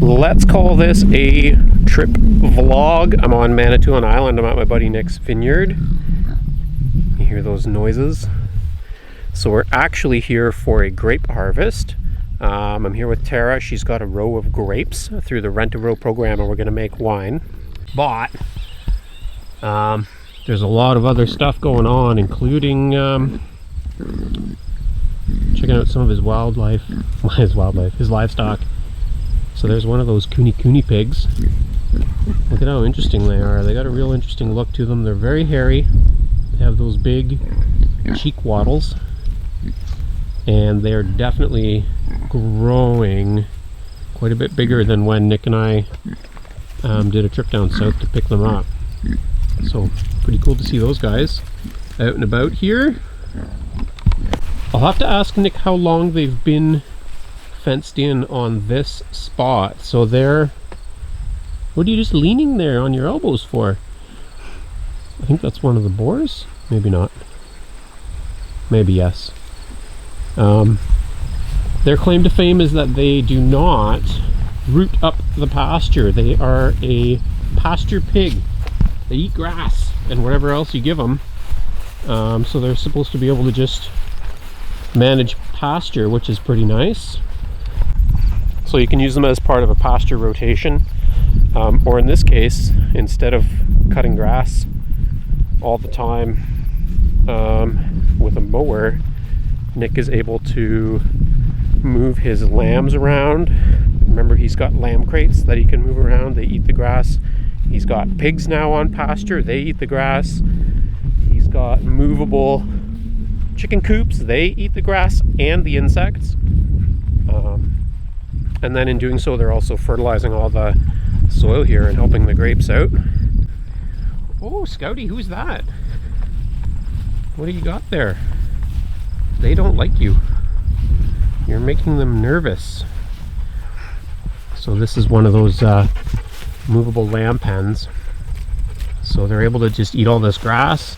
Let's call this a trip vlog. I'm on Manitoulin Island. I'm at my buddy Nick's vineyard. You hear those noises? So we're actually here for a grape harvest. I'm here with Tara. She's got a row of grapes through the Rent-A-Row program, and we're going to make wine. But there's a lot of other stuff going on, including checking out some of his livestock. So there's one of those cooney pigs. Look at how interesting they are. They got a real interesting look to them. They're very hairy. They have those big cheek wattles. And they're definitely growing quite a bit bigger than when Nick and I did a trip down south to pick them up. So pretty cool to see those guys out and about here. I'll have to ask Nick how long they've been fenced in on this spot. So what are you just leaning there on your elbows for? I think that's one of the boars. Maybe not. Maybe yes. Their claim to fame is that they do not root up the pasture. They are a pasture pig. They eat grass and whatever else you give them. So they're supposed to be able to just manage pasture, which is pretty nice. So you can use them as part of a pasture rotation, or in this case, instead of cutting grass all the time with a mower, Nick is able to move his lambs around. Remember, he's got lamb crates that he can move around. They eat the grass. He's got pigs now on pasture. They eat the grass. He's got movable chicken coops. They eat the grass and the insects. And then in doing so, they're also fertilizing all the soil here and helping the grapes out. Oh, Scouty, who's that? What do you got there? They don't like you. You're making them nervous. So this is one of those movable lamb pens. So they're able to just eat all this grass,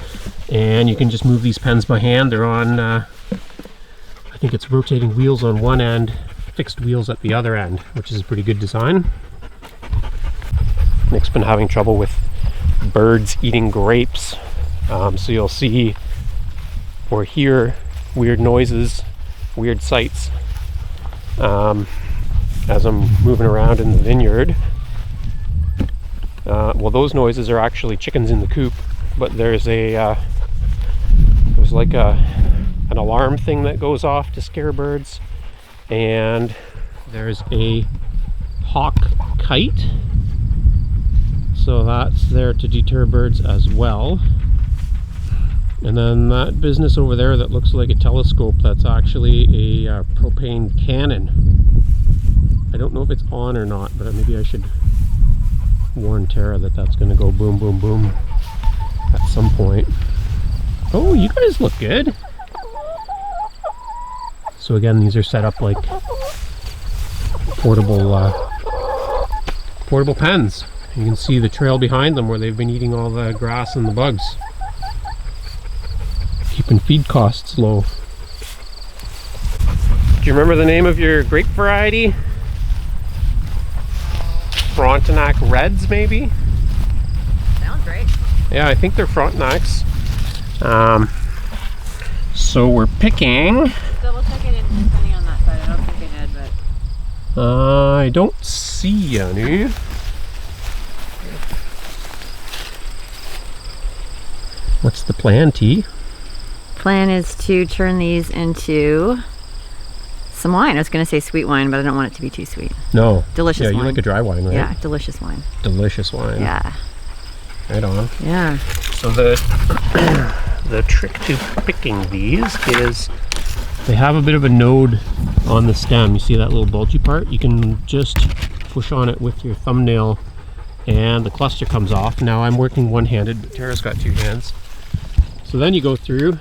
and you can just move these pens by hand. They're on, I think it's rotating wheels on one end, fixed wheels at the other end, which is a pretty good design. Nick's been having trouble with birds eating grapes. So you'll see or hear weird noises, weird sights as I'm moving around in the vineyard. Well, those noises are actually chickens in the coop, but there's like an alarm thing that goes off to scare birds, and there's a hawk kite, so that's there to deter birds as well. And then that business over there that looks like a telescope, that's actually a propane cannon. I don't know if it's on or not, but maybe I should warn Tara that that's going to go boom, boom, boom at some point. Oh, you guys look good. So again, these are set up like portable pens. You can see the trail behind them where they've been eating all the grass and the bugs, keeping feed costs low. Do you remember the name of your grape variety? Frontenac Reds, maybe? Sounds right. Yeah, I think they're Frontenacs. So we're picking. Double check it in depending on that side. I don't think I did, but I don't see any. What's the plan, T? plan is to turn these into some wine. I was going to say sweet wine, but I don't want it to be too sweet. No. Delicious wine. Yeah, you like a dry wine, right? Yeah, delicious wine. Delicious wine. Yeah. Right on. Yeah. So the trick to picking these is they have a bit of a node on the stem. You see that little bulgy part? You can just push on it with your thumbnail and the cluster comes off. Now I'm working one-handed, but Tara's got two hands. So then you go through,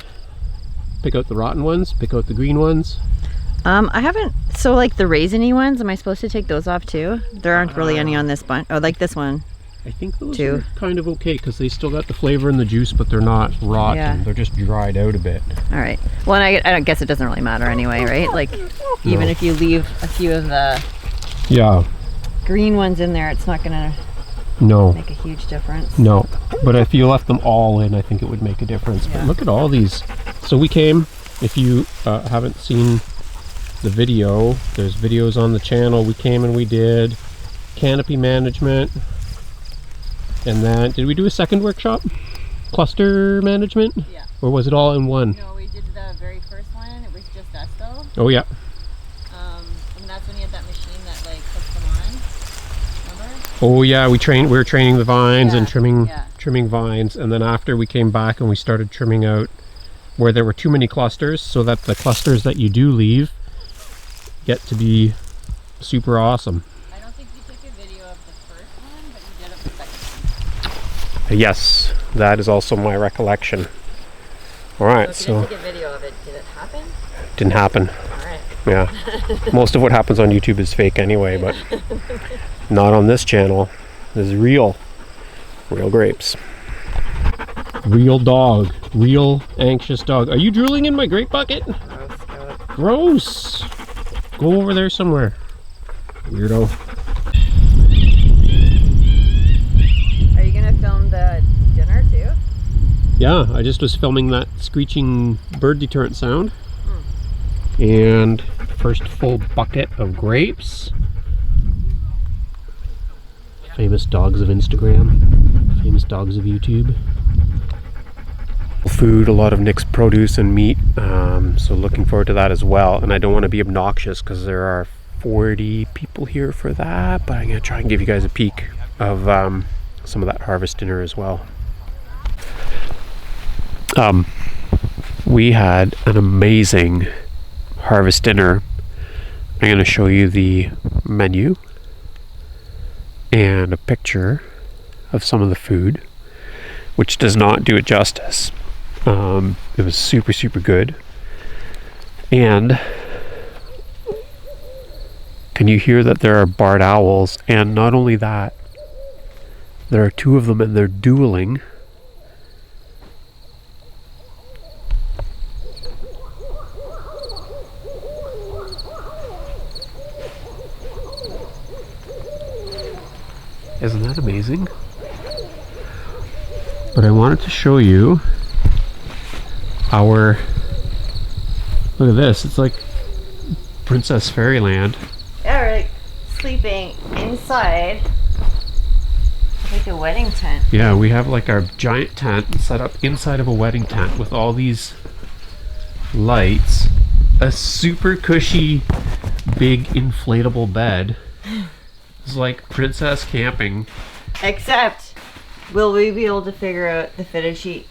pick out the rotten ones, pick out the green ones. I haven't, so like the raisiny ones, am I supposed to take those off too? There aren't really any on this bunch. Oh, like this one. I think those are kind of okay because they still got the flavor and the juice, but they're not rotten. Yeah. They're just dried out a bit. All right. Well, and I guess it doesn't really matter anyway, right? Like, even if you leave a few of the... Yeah. green ones in there, it's not gonna No. make a huge difference. No. But if you left them all in, I think it would make a difference. Yeah. But look at all these. So we came, if you haven't seen the video, there's videos on the channel. We came and we did canopy management. And then, did we do a second workshop? Cluster management? Yeah. Or was it all in one? No, we did the very first one. It was just us though. Oh yeah. And that's when you had that machine that like hooks them on. Remember? Oh yeah, we were training the vines and Yeah. trimming vines, and then after we came back and we started trimming out where there were too many clusters, so that the clusters that you do leave get to be super awesome. I don't think you took a video of the first one, but you did of the second one. Yes, that is also my recollection. All right, So if you so didn't take a video of it, did it happen? didn't happen. All right. Yeah, most of what happens on YouTube is fake anyway, but not on this channel. This is real grapes. Real dog, real anxious dog. Are you drooling in my grape bucket? Gross. Go over there somewhere, weirdo. Are you gonna film the dinner too? Yeah, I just was filming that screeching bird deterrent sound. And first full bucket of grapes. Famous dogs of Instagram, famous dogs of YouTube. Food, a lot of Nick's produce and meat, so looking forward to that as well. And I don't want to be obnoxious because there are 40 people here for that, but I'm going to try and give you guys a peek of some of that harvest dinner as well. We had an amazing harvest dinner. I'm going to show you the menu and a picture of some of the food, which does not do it justice. It was super good. And can you hear that there are barred owls? And not only that, there are two of them and they're dueling. Isn't that amazing? But I wanted to show you our, look at this, it's like Princess Fairyland. Yeah, we're like sleeping inside like a wedding tent. Yeah, we have like our giant tent set up inside of a wedding tent with all these lights, a super cushy big inflatable bed. It's like princess camping. Except, will we be able to figure out the fitted sheet?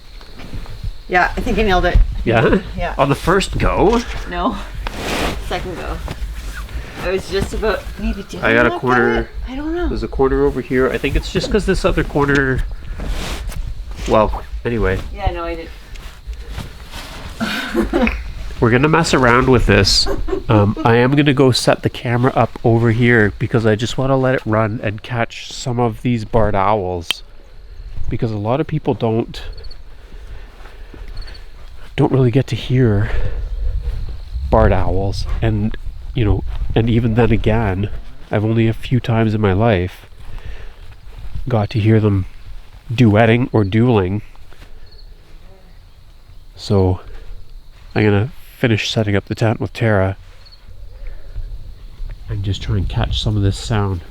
Yeah, I think I nailed it. Yeah? Yeah. On the first go? No, second go. I was just about, maybe did I got a not corner. get it? I don't know. There's a corner over here. I think it's just because this other corner. Well, anyway. Yeah, no, I did. We're gonna mess around with this. I am gonna go set the camera up over here because I just want to let it run and catch some of these barred owls, because a lot of people don't really get to hear barred owls, and you know, and even then again, I've only a few times in my life got to hear them duetting or dueling. So I'm gonna finish setting up the tent with Tara and just try and catch some of this sound.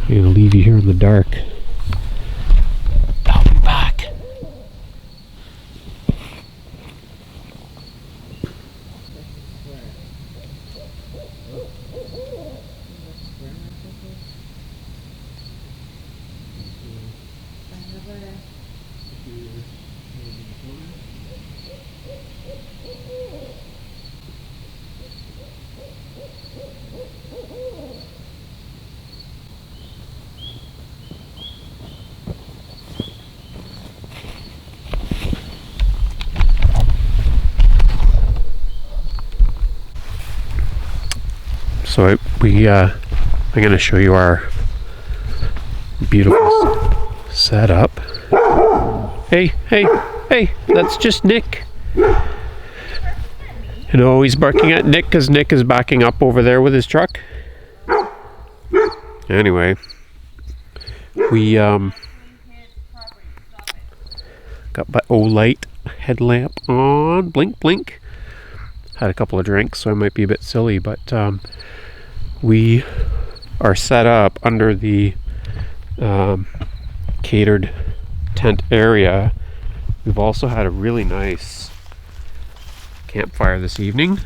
I'm gonna leave you here in the dark. I'll be back. So I'm going to show you our beautiful setup. Hey, that's just Nick. You know, he's barking at Nick because Nick is backing up over there with his truck. Anyway, we got my Olight headlamp on, blink blink. Had a couple of drinks, so I might be a bit silly, but we are set up under the catered tent area. We've also had a really nice campfire this evening,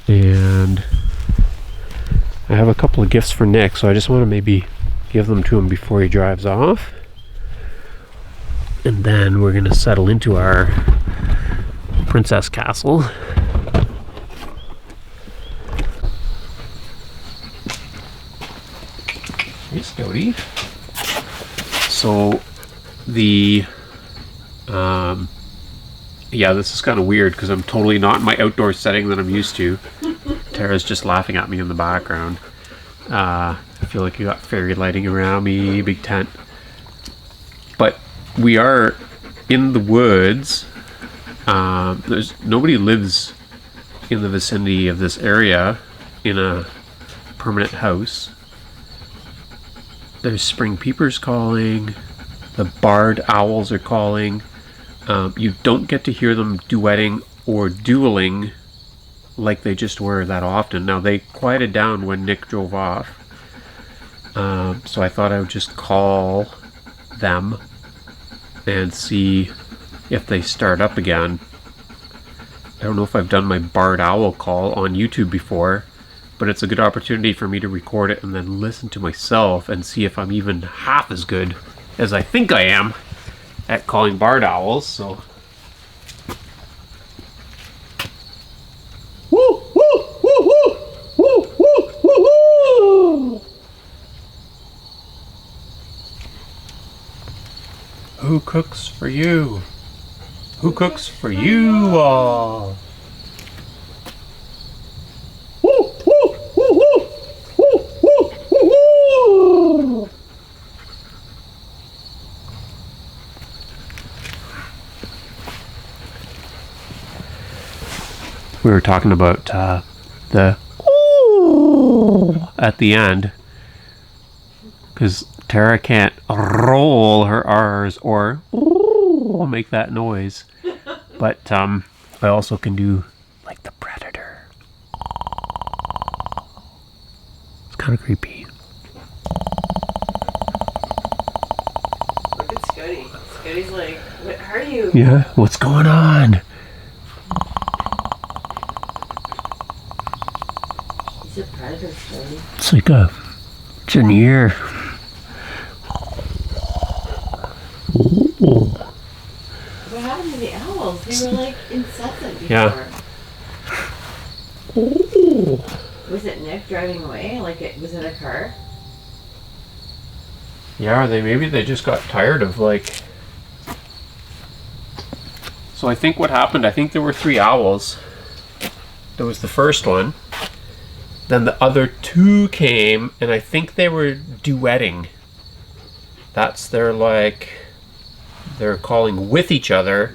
and I have a couple of gifts for Nick, so I just want to maybe give them to him before he drives off, and then we're going to settle into our Princess Castle. Hey, Scotty. So the yeah, this is kind of weird because I'm totally not in my outdoor setting that I'm used to. Tara's just laughing at me in the background. I feel like you got fairy lighting around me, big tent. But we are in the woods. There's nobody lives in the vicinity of this area in a permanent house. There's spring peepers calling. The barred owls are calling. You don't get to hear them duetting or dueling like they just were that often. Now, they quieted down when Nick drove off. So I thought I would just call them and see if they start up again. I don't know if I've done my barred owl call on YouTube before, but it's a good opportunity for me to record it and then listen to myself and see if I'm even half as good as I think I am at calling barred owls. So woo woo woo woo woo woo woo woo. Who cooks for you? Who cooks for you all? Woo woo woo woo woo woo woo woo. We were talking about the ooh at the end, because Tara can't roll her R's or ooh make that noise, but I also can do like the predator. It's kind of creepy. Look at Scotty. Scotty's like, what are you? Yeah, what's going on? He's a predator, Scotty. It's like it's in the ear. What happened to the owls? They were like incessant before. Yeah. Was it Nick driving away? Like, was it a car? Yeah, maybe they just got tired of like. So I think what happened, I think there were 3 owls. There was the first one. Then the other 2 came, and I think they were duetting. That's they're calling with each other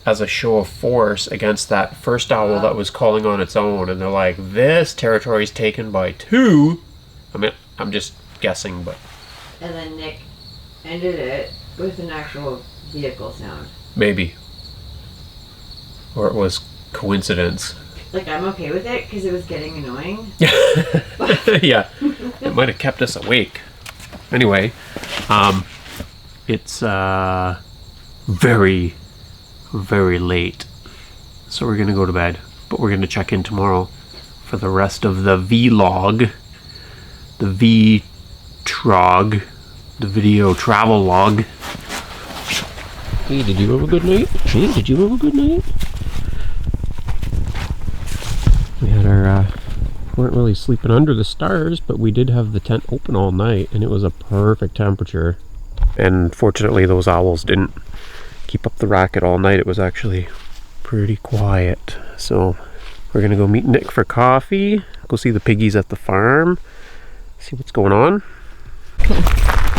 as a show of force against that first owl that was calling on its own. And they're like, this territory is taken by 2. I mean, I'm just guessing, but. And then Nick ended it with an actual vehicle sound. Maybe. Or it was coincidence. Like, I'm okay with it because it was getting annoying. Yeah, it might have kept us awake. Anyway, it's very, very late, so we're gonna go to bed. But we're gonna check in tomorrow for the rest of the vlog, the V-trog, the video travel log. Hey, did you have a good night? Hey, did you have a good night? We had our, weren't really sleeping under the stars, but we did have the tent open all night, and it was a perfect temperature. And fortunately, those owls didn't keep up the racket all night. It was actually pretty quiet. So we're gonna go meet Nick for coffee, go see the piggies at the farm, see what's going on.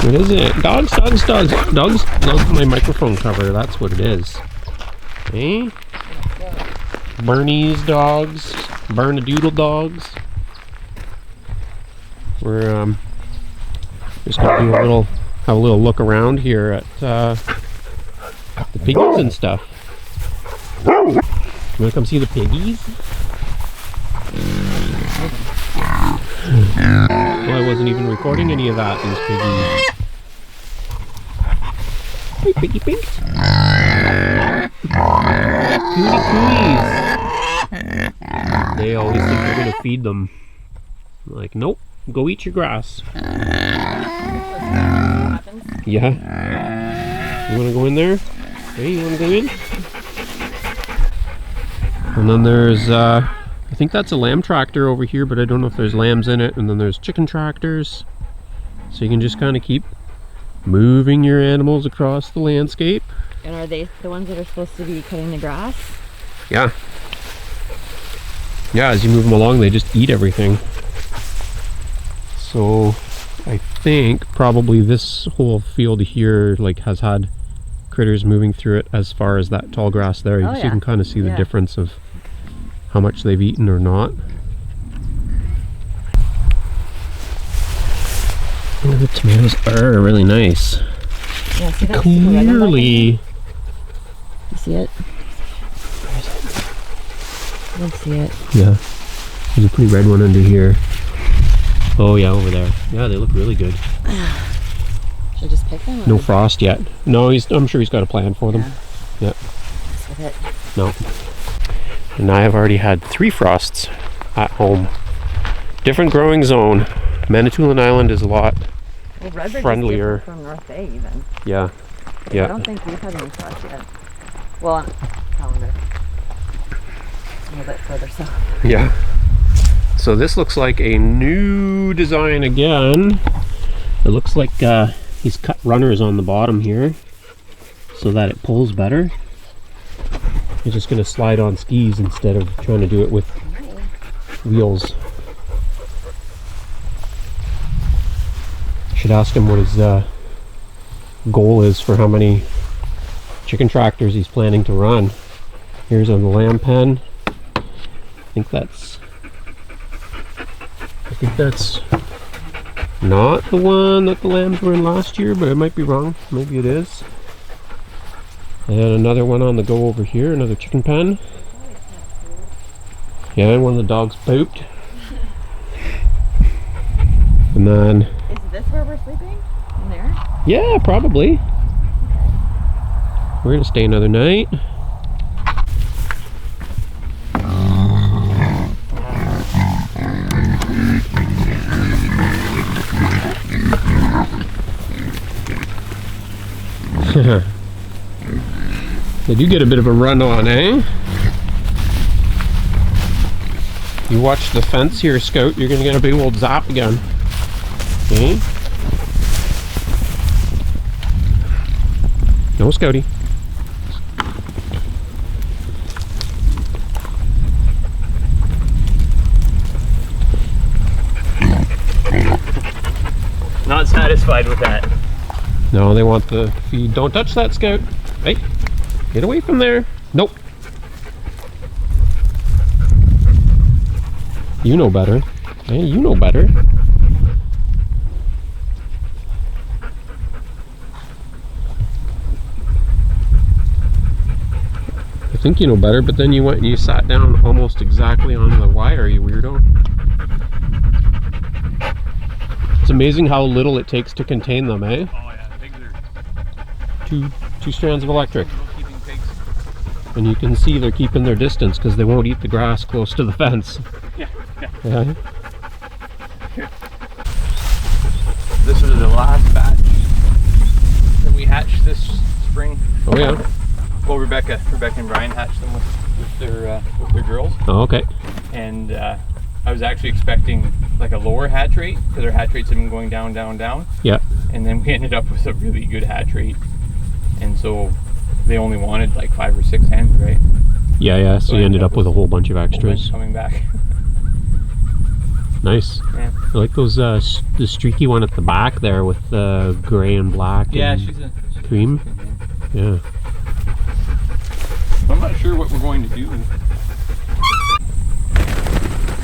What is it? Dogs, dogs, dogs. Dogs love my microphone cover, that's what it is. Hey? Bernie's dogs. Bernadoodle dogs. We're just gonna do have a little look around here at the piggies and stuff. You wanna come see the piggies? Well, I wasn't even recording any of that, these piggies. Hey, piggy pigs. Cooties. They always think you're gonna feed them. I'm like, nope, go eat your grass. Yeah. You wanna go in there? Hey, you wanna go in? And then there's, I think that's a lamb tractor over here, but I don't know if there's lambs in it. And then there's chicken tractors. So you can just kind of keep moving your animals across the landscape. And are they the ones that are supposed to be cutting the grass? Yeah. Yeah, as you move them along, they just eat everything. So I think probably this whole field here like has had critters moving through it as far as that tall grass there. So you can kind of see the difference of how much they've eaten or not. Oh, the tomatoes are really nice. Yeah, see that? Clearly. You see it? I don't see it. Yeah. There's a pretty red one under here. Oh yeah, over there. Yeah, they look really good. Should I just pick them? No frost yet. No, I'm sure he's got a plan for them. Yeah. That's with it. No. And I have already had 3 frosts at home. Different growing zone. Manitoulin Island is a lot friendlier. From North Bay even. Yeah. I don't think we've had any frost yet. Well, on calendar. A little bit further south. Yeah. So this looks like a new design again. It looks like he's cut runners on the bottom here so that it pulls better. He's just going to slide on skis instead of trying to do it with wheels. Should ask him what his goal is for how many chicken tractors he's planning to run. Here's on the lamb pen. I think that's not the one that the lambs were in last year, but I might be wrong. Maybe it is. And another one on the go over here, another chicken pen. Yeah, and one of the dogs pooped. And then... Is this where we're sleeping? In there? Yeah, probably. We're gonna stay another night. They do get a bit of a run on, eh? You watch the fence here, Scout, you're gonna get a big old zap again. Okay? No, Scouty. Not satisfied with that. No, they want the feed. Don't touch that, Scout. Hey, get away from there. Nope. You know better. Hey, you know better. I think you know better, but then you went and you sat down almost exactly on the wire, you weirdo. It's amazing how little it takes to contain them, eh? Oh yeah, pigs are Two strands of electric. keeping pigs. And you can see they're keeping their distance because they won't eat the grass close to the fence. Yeah. Yeah. This is the last batch that we hatched this spring. Oh yeah. Well, Rebecca and Brian hatched them with their girls. Oh, okay. And I was actually expecting like a lower hatch rate because their hatch rates have been going down. Yeah. And then we ended up with a really good hatch rate. And so they only wanted like 5 or 6 hens, right? Yeah. So you ended up with a whole bunch of extras. Coming back. Nice. Yeah. I like those, the streaky one at the back there with the gray and black. Yeah, and she's cream. Yeah. I'm not sure what we're going to do.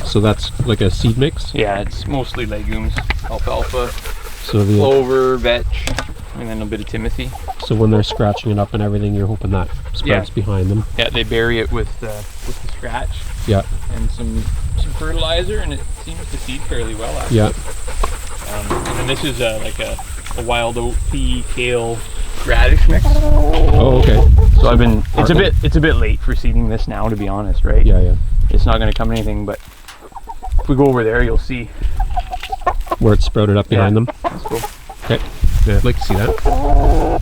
So that's like a seed mix? Yeah, it's mostly legumes, alfalfa, So the clover, vetch, and then a bit of Timothy. so when they're scratching it up and everything, you're hoping that sprouts behind them. Yeah, they bury it with the scratch Yeah. and some fertilizer, and it seems to seed fairly well, actually. Yeah. And then this is like a wild oat, pea, kale, radish mix. Oh, okay. So I've been. It's a bit late for seeding this now, to be honest, right? Yeah, yeah. It's not going to come anything, but if we go over there, you'll see. Where it's sprouted up behind them. Let's go. Okay. Yeah, I'd like to see that. So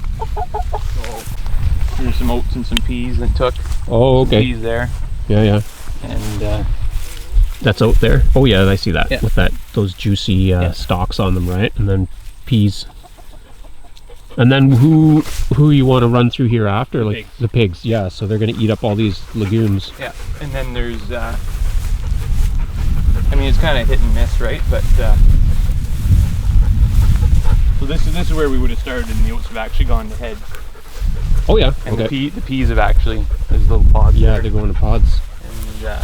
here's some oats and some peas that took. Oh, okay. Peas there, Yeah, yeah. and That's out there. Oh, yeah, I see that. Yeah. With those juicy stalks on them, right? And then peas. And then who you want to run through here after? Like Pigs. the pigs. Yeah, so they're going to eat up all these legumes. yeah, and then there's. I mean, it's kind of hit and miss, right? But so this is where we would have started, and the oats have actually gone to head. Oh, yeah. And Okay. the peas have actually, there's little pods. Yeah, there. they're going to pods. And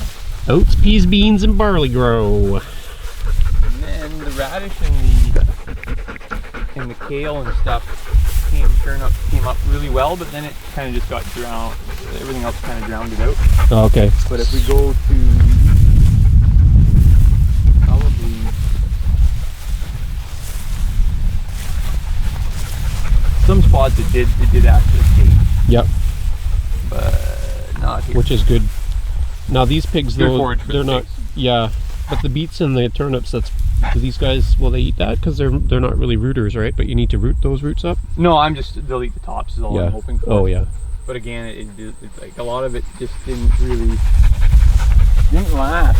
Oats, peas, beans, and barley grow. And then the radish and the kale and stuff came up really well, but then it kind of just got drowned. Everything else kind of drowned it out. Oh, okay. But if we go to probably some spots, it did actually escape, Yep. but not here. Which is good. Now these pigs, Good though, forage for they're the not. pigs. Yeah, but the beets and the turnips. Do these guys? Will they eat that? Because they're not really rooters, right? But you need to root those roots up. No, they'll eat the tops is all Yeah. I'm hoping for. Oh yeah. But again, it's like a lot of it just didn't last.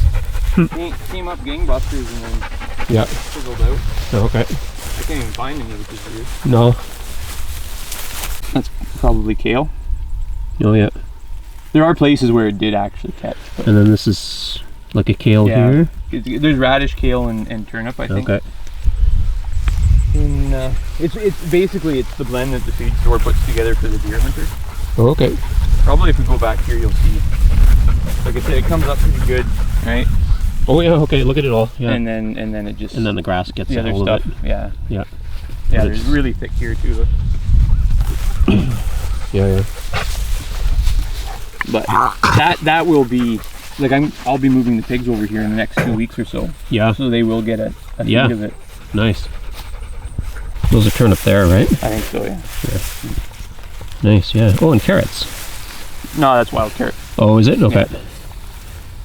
Came up gangbusters and then Yeah. fizzled out. Okay. I can't even find any, which is weird. No. That's probably kale. Oh yeah. There are places where it did actually catch. But And then this is like a kale here. There's radish, kale, and turnip, I think. Okay. And it's basically it's the blend that the feed store puts together for the deer hunter. Oh, okay. Probably if we go back here, you'll see. Like I said, it comes up pretty good, right? Oh yeah. Okay. Look at it all. Yeah. And then it just And then the grass gets the a other hold stuff. of it. Yeah. Yeah. Yeah, But there's it's- really thick here too. Look. Yeah. Yeah. But that will be like I'll be moving the pigs over here in the next 2 weeks or so. Yeah. So they will get a Yeah. feed of it. Nice. Those are turnip there, right? I think so, yeah. Nice. Yeah. Oh, and carrots. No, that's wild carrot. Oh, is it? Okay. Yeah.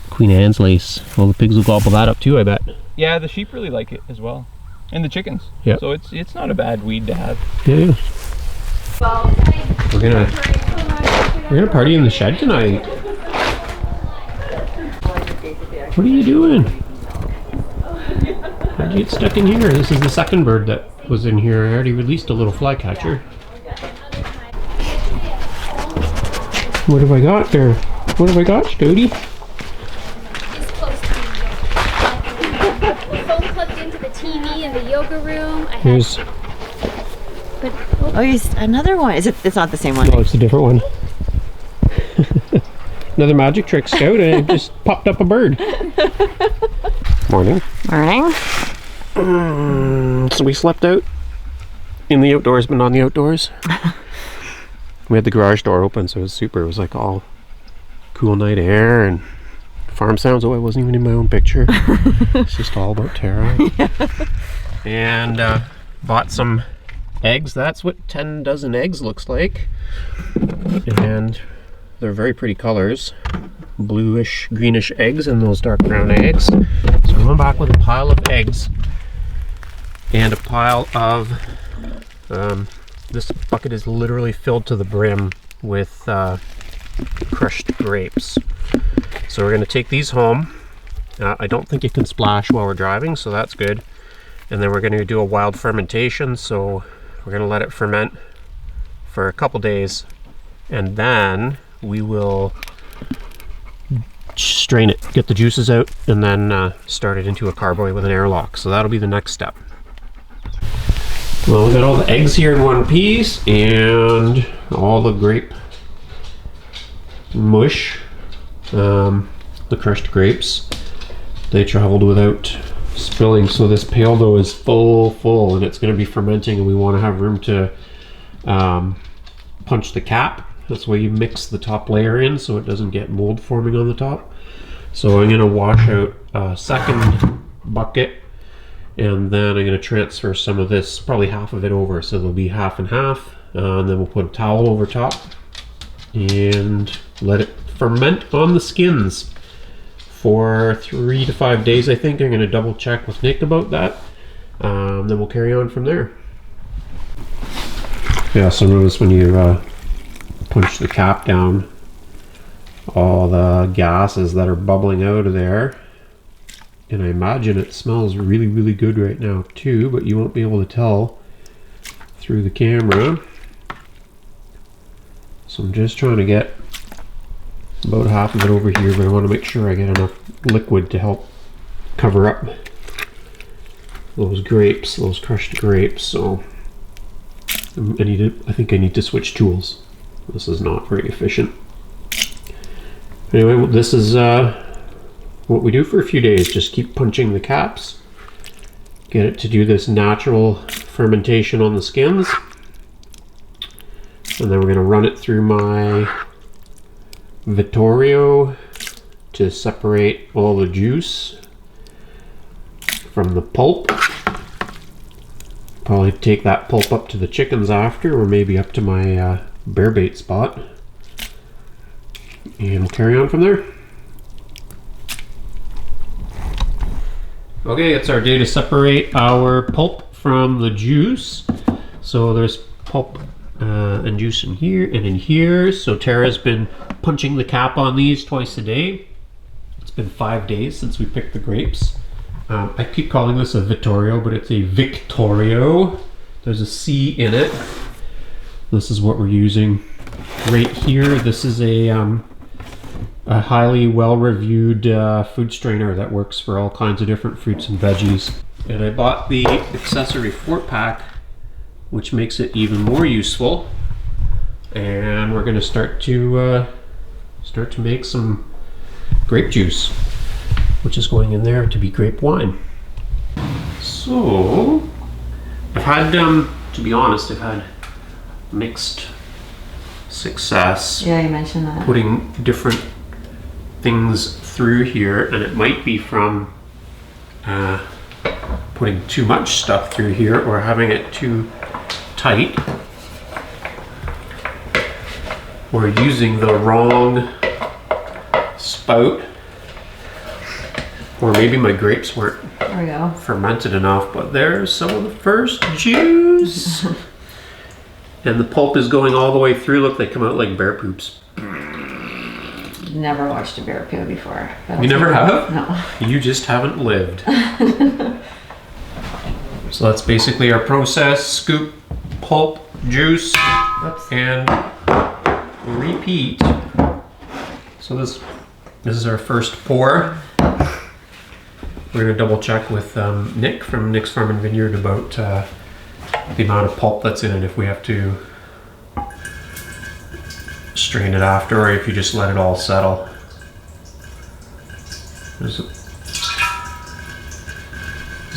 Queen Anne's lace. Well, the pigs will gobble that up too, I bet. Yeah, the sheep really like it as well. And the chickens. Yeah. So it's not a bad weed to have. Yeah. We're gonna party in the shed tonight. What are you doing? How'd you get stuck in here? This is the second bird that was in here. I already released a little flycatcher. What have I got there? What have I got, Stody? He's close to me. Phone plugged into the TV in the yoga room. I have, Here's. but Oh, another one. It's not the same one. Oh, it's a different one. Another magic trick, Scout, and it just popped up a bird. Morning. Morning. So we slept out in the outdoors, but not in the outdoors. We had the garage door open, so it was super. It was like all cool night air and farm sounds. Oh, I wasn't even in my own picture. It's just all about Tara. And bought some eggs. That's what 10 dozen eggs looks like. And they're very pretty colors. Bluish, greenish eggs and those dark brown eggs. So we went back with a pile of eggs and a pile of this bucket is literally filled to the brim with crushed grapes. So we're going to take these home. I don't think it can splash while we're driving, so that's good. And then we're going to do a wild fermentation, so we're going to let it ferment for a couple days, and then we will strain it, get the juices out, and then start it into a carboy with an airlock. So that'll be the next step. Well, we got all the eggs here in one piece and all the grape mush, the crushed grapes. they traveled without spilling. So this pail though is full, and it's going to be fermenting, and we want to have room to punch the cap. That's why you mix the top layer in so it doesn't get mold forming on the top. So I'm going to wash out a second bucket, and then I'm going to transfer some of this, probably half of it over, so there'll be half and half, and then we'll put a towel over top and let it ferment on the skins for 3 to 5 days, I think. I'm going to double check with Nick about that. Then we'll carry on from there. Yeah, so notice when you punch the cap down, all the gases that are bubbling out of there. And I imagine it smells really, really good right now too, but you won't be able to tell through the camera. So I'm just trying to get about half of it over here, but I want to make sure I get enough liquid to help cover up those grapes, those crushed grapes. So I think I need to switch tools. This is not very efficient. Anyway, this is what we do for a few days. Just keep punching the caps, get it to do this natural fermentation on the skins, and then we're going to run it through my Vittorio to separate all the juice from the pulp. Probably take that pulp up to the chickens after, or maybe up to my bear bait spot, and we'll carry on from there. Okay, it's our day to separate our pulp from the juice. So there's pulp and juice in here and in here. So Tara's been punching the cap on these twice a day. It's been 5 days since we picked the grapes. I keep calling this a Vittorio, but it's a Victorio. There's a C in it. This is what we're using right here. This is a highly well-reviewed food strainer that works for all kinds of different fruits and veggies. And I bought the accessory 4-pack, which makes it even more useful. And we're going to start to make some grape juice, which is going in there to be grape wine. So I've had, to be honest, I've had mixed success. Yeah, you mentioned that. Putting different things through here, and it might be from putting too much stuff through here or having it too tight, or using the wrong spout, or maybe my grapes weren't There we go. fermented enough. But there's some of the first juice. And the pulp is going all the way through. Look, they come out like bear poops. Never watched a bear poo before. You never have? No. You just haven't lived. So that's basically our process. Scoop, pulp, juice, Oops. and repeat. So this is our first pour. We're going to double check with Nick from Nick's Farm and Vineyard about the amount of pulp that's in it, if we have to strain it after, or if you just let it all settle. There's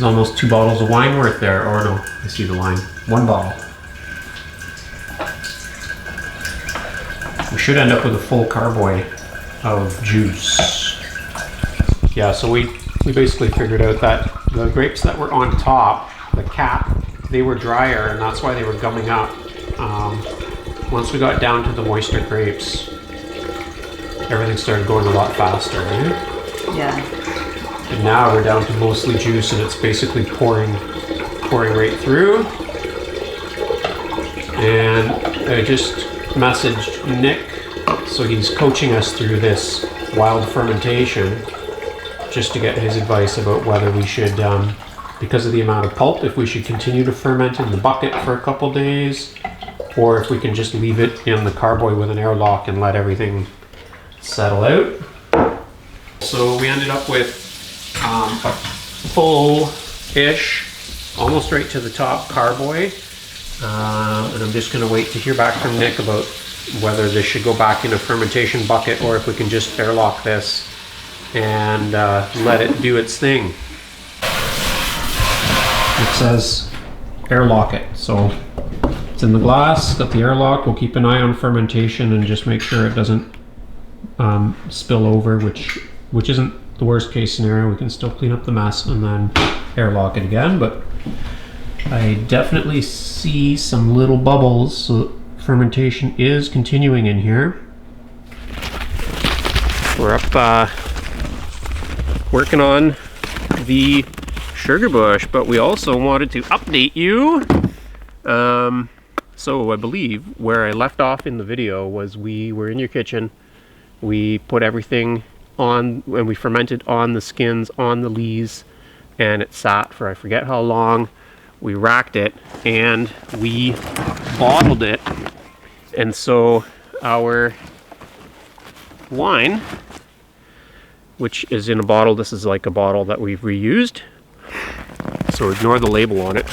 almost 2 bottles of wine worth there. Or no, I see the line. 1 bottle. We should end up with a full carboy of juice. Yeah, so we basically figured out that the grapes that were on top, the cap, they were drier, and that's why they were gumming up. Once we got down to the moister grapes, everything started going a lot faster, right? Yeah. And now we're down to mostly juice, and it's basically pouring right through. And I just messaged Nick, so he's coaching us through this wild fermentation, just to get his advice about whether we should, because of the amount of pulp, if we should continue to ferment in the bucket for a couple days, or if we can just leave it in the carboy with an airlock and let everything settle out. So we ended up with a full-ish, almost right to the top carboy. And I'm just going to wait to hear back from Nick about whether this should go back in a fermentation bucket or if we can just airlock this and let it do its thing. It says airlock it, so it's in the glass, got the airlock. We'll keep an eye on fermentation and just make sure it doesn't spill over, which isn't the worst case scenario. We can still clean up the mess and then airlock it again, but I definitely see some little bubbles, so fermentation is continuing in here. We're up working on the sugar bush, but we also wanted to update you. So I believe where I left off in the video was we were in your kitchen. We put everything on and we fermented on the skins, on the lees, and it sat for I forget how long. We racked it and we bottled it. And so our wine, which is in a bottle, this is like a bottle that we've reused. So ignore the label on it.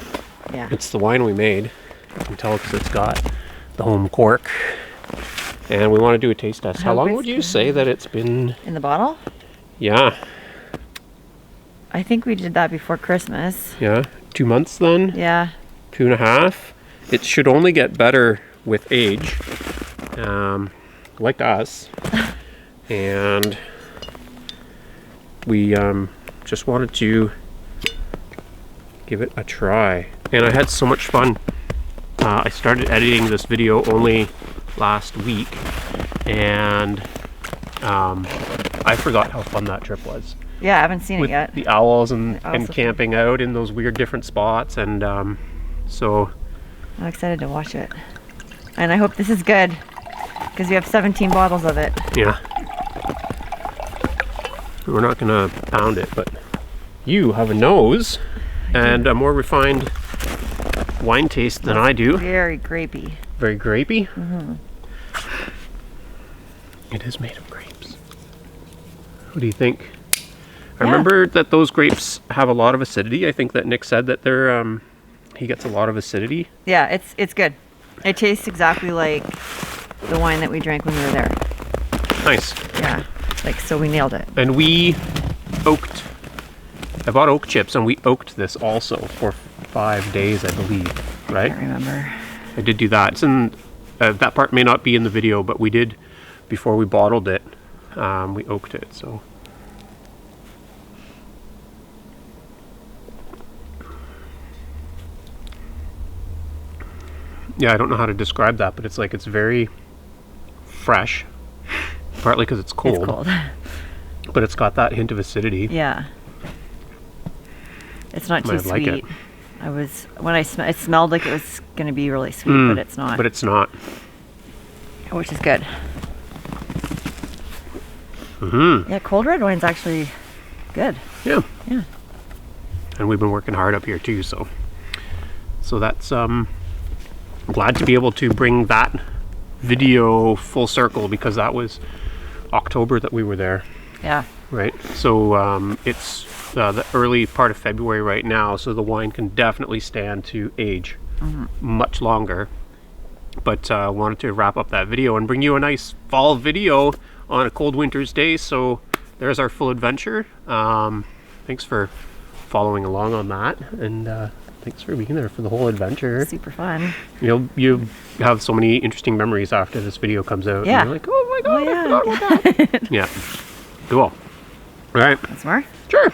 Yeah. It's the wine we made. You can tell because it's got the home cork. And we want to do a taste test. How long would you say that it's been? In the bottle? Yeah. I think we did that before Christmas. Yeah. 2 months then? Yeah. 2.5. It should only get better with age. Like us. And we just wanted to give it a try. And I had so much fun. I started editing this video only last week, and I forgot how fun that trip was. Yeah, I haven't seen With it yet. the owls and Awesome. camping out in those weird different spots, and so I'm excited to watch it. And I hope this is good, because we have 17 bottles of it. yeah. We're not gonna pound it, but you have a nose and a more refined wine taste than I do. Very grapey. Very grapey. It is made of grapes. What do you think? I remember that those grapes have a lot of acidity. I think that Nick said that they're he gets a lot of acidity. Yeah, it's good. It tastes exactly like the wine that we drank when we were there. Nice. Yeah, like, so we nailed it. And we oaked. I bought oak chips and we oaked this also for 5 days, I believe. I Right? can't remember. I did do that. It's in, that part may not be in the video, but we did, before we bottled it, we oaked it, so. Yeah, I don't know how to describe that, but it's like, it's very fresh, partly because it's cold, It's cold. but it's got that hint of acidity. Yeah. It's not too I like sweet. it. I was, when I it smelled like it was going to be really sweet, but it's not. But it's not. Which is good. Mm-hmm. Yeah, cold red wine's actually good. Yeah. Yeah. And we've been working hard up here too, so that's I'm glad to be able to bring that video full circle, because that was October that we were there, Yeah. right? So it's the early part of February right now, so the wine can definitely stand to age much longer. But I wanted to wrap up that video and bring you a nice fall video on a cold winter's day. So there's our full adventure. Thanks for following along on that, and thanks for being there for the whole adventure. Super fun. You have so many interesting memories after this video comes out. Yeah. And you're like, oh my god, Oh, I forgot about that. Yeah. Cool. All right. That's more? Sure.